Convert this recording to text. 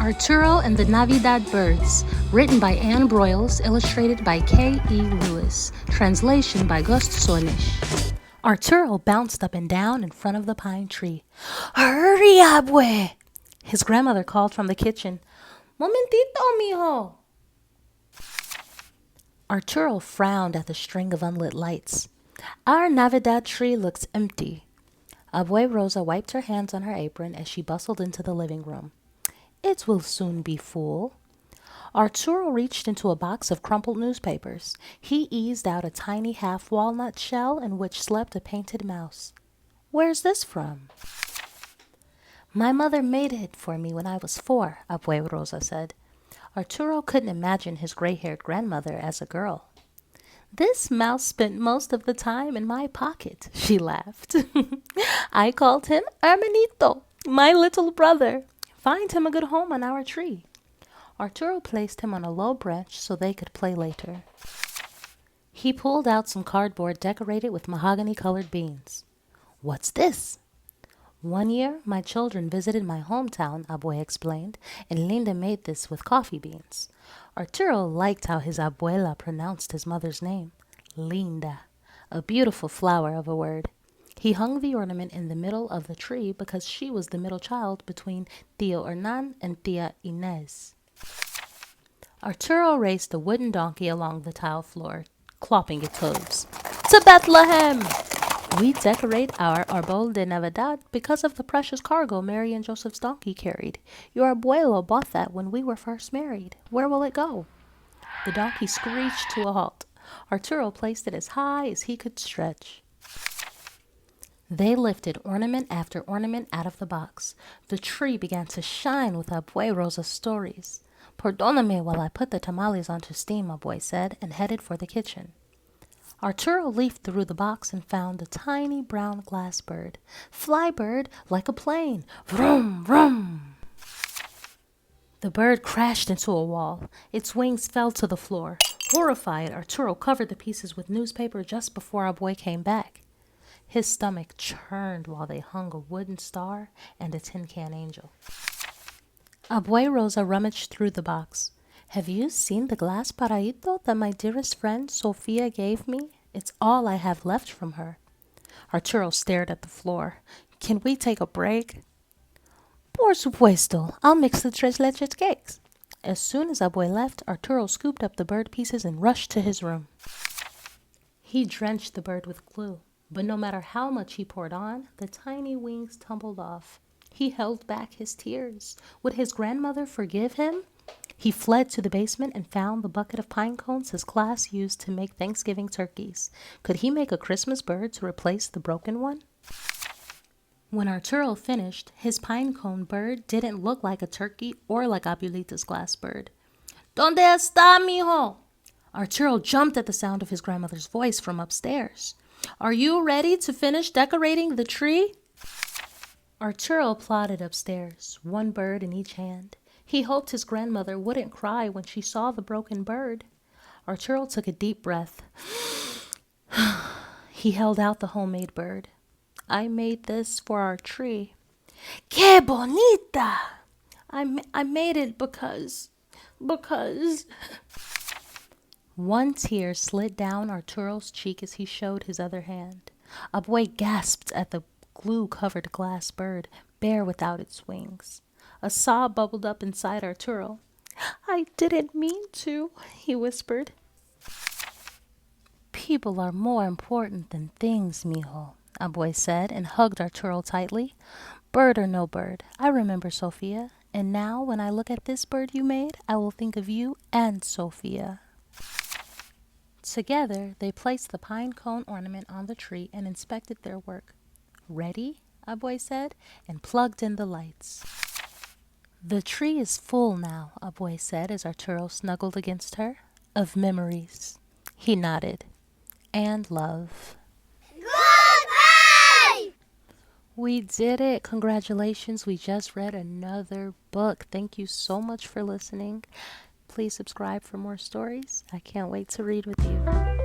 Arturo and the Navidad Birds, written by Anne Broyles, illustrated by K.E. Lewis, translation by Gust Sonish. Arturo bounced up and down in front of the pine tree. "Hurry, Abue!" His grandmother called from the kitchen. "Momentito, mijo!" Arturo frowned at the string of unlit lights. "Our Navidad tree looks empty." Abue Rosa wiped her hands on her apron as she bustled into the living room. "It will soon be full." Arturo reached into a box of crumpled newspapers. He eased out a tiny half-walnut shell in which slept a painted mouse. "Where's this from?" "My mother made it for me when I was 4, Abue Rosa said. Arturo couldn't imagine his gray-haired grandmother as a girl. "This mouse spent most of the time in my pocket," she laughed. "I called him Hermanito, my little brother. Find him a good home on our tree." Arturo placed him on a low branch so they could play later. He pulled out some cardboard decorated with mahogany-colored beans. "What's this?" "One year, my children visited my hometown," Abue explained, "and Linda made this with coffee beans." Arturo liked how his abuela pronounced his mother's name. Linda. A beautiful flower of a word. He hung the ornament in the middle of the tree because she was the middle child between Tío Hernan and Tía Inés. Arturo raced a wooden donkey along the tile floor, clopping its hooves. "To Bethlehem! We decorate our Árbol de Navidad because of the precious cargo Mary and Joseph's donkey carried. Your abuelo bought that when we were first married. Where will it go?" The donkey screeched to a halt. Arturo placed it as high as he could stretch. They lifted ornament after ornament out of the box. The tree began to shine with Abue Rosa's stories. "Perdóname while I put the tamales onto steam," Abue said, and headed for the kitchen. Arturo leafed through the box and found a tiny brown glass bird. "Fly, bird, like a plane. Vroom, vroom." The bird crashed into a wall. Its wings fell to the floor. Horrified, Arturo covered the pieces with newspaper just before Abue came back. His stomach churned while they hung a wooden star and a tin can angel. Abue Rosa rummaged through the box. "Have you seen the glass paraíto that my dearest friend Sofia gave me? It's all I have left from her." Arturo stared at the floor. "Can we take a break?" "Por supuesto. I'll mix the tres leches cakes." As soon as Abue left, Arturo scooped up the bird pieces and rushed to his room. He drenched the bird with glue, but no matter how much he poured on, the tiny wings tumbled off. He held back his tears. Would his grandmother forgive him? He fled to the basement and found the bucket of pine cones his class used to make Thanksgiving turkeys. Could he make a Christmas bird to replace the broken one? When Arturo finished, his pine cone bird didn't look like a turkey or like Abuelita's glass bird. "¿Dónde está, mijo?" Arturo jumped at the sound of his grandmother's voice from upstairs. "Are you ready to finish decorating the tree?" Arturo plodded upstairs, one bird in each hand. He hoped his grandmother wouldn't cry when she saw the broken bird. Arturo took a deep breath. He held out the homemade bird. "I made this for our tree." "Qué bonita!" I made it because... One tear slid down Arturo's cheek as he showed his other hand. Abue gasped at the glue-covered glass bird, bare without its wings. A sob bubbled up inside Arturo. "I didn't mean to," he whispered. "People are more important than things, mijo," Abue said, and hugged Arturo tightly. "Bird or no bird, I remember Sofia, and now when I look at this bird you made, I will think of you and Sofia." Together, they placed the pine cone ornament on the tree and inspected their work. "Ready?" Abue said, and plugged in the lights. "The tree is full now," Abue said as Arturo snuggled against her. "Of memories." He nodded. "And love." Goodbye! We did it. Congratulations. We just read another book. Thank you so much for listening. Please subscribe for more stories. I can't wait to read with you.